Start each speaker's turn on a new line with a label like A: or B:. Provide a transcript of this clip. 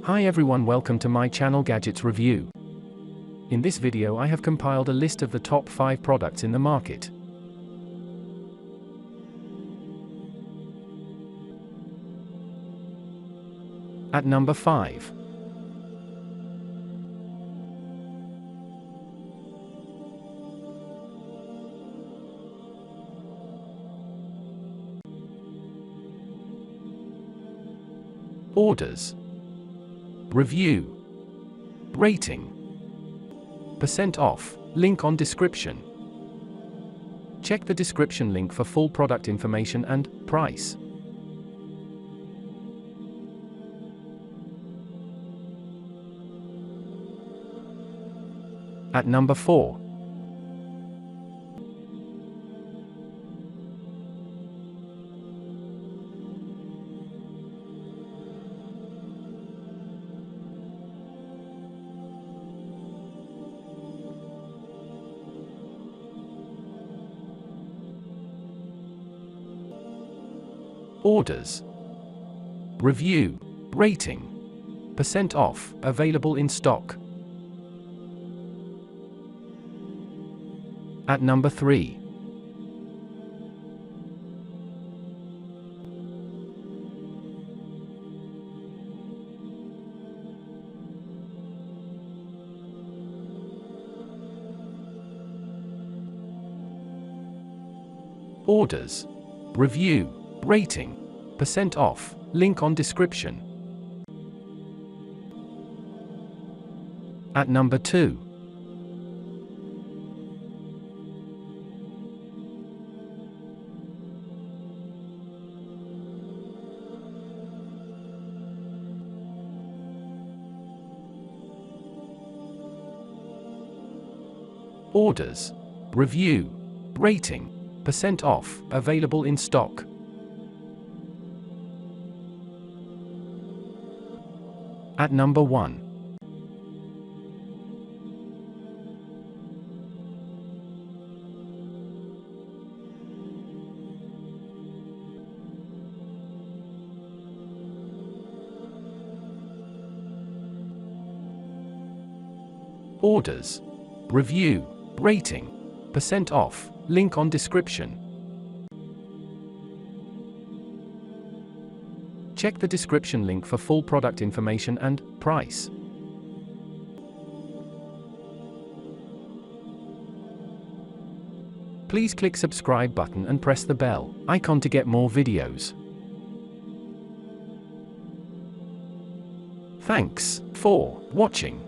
A: Hi everyone, welcome to my channel Gadgets Review. In this video I have compiled a list of the top 5 products in the market. At number 5. Orders. Review. Rating. % off, link on description. Check the description link for full product information and price. At number 4. Orders. Review. Rating. % off, available in stock. At number 3. Orders. Review. Rating. % off, link on description. At number 2. Orders. Review. Rating. % off, available in stock. At number 1. Orders. Review. Rating. % off, link on description. Check the description link for full product information and price. Please click subscribe button and press the bell icon to get more videos. Thanks for watching.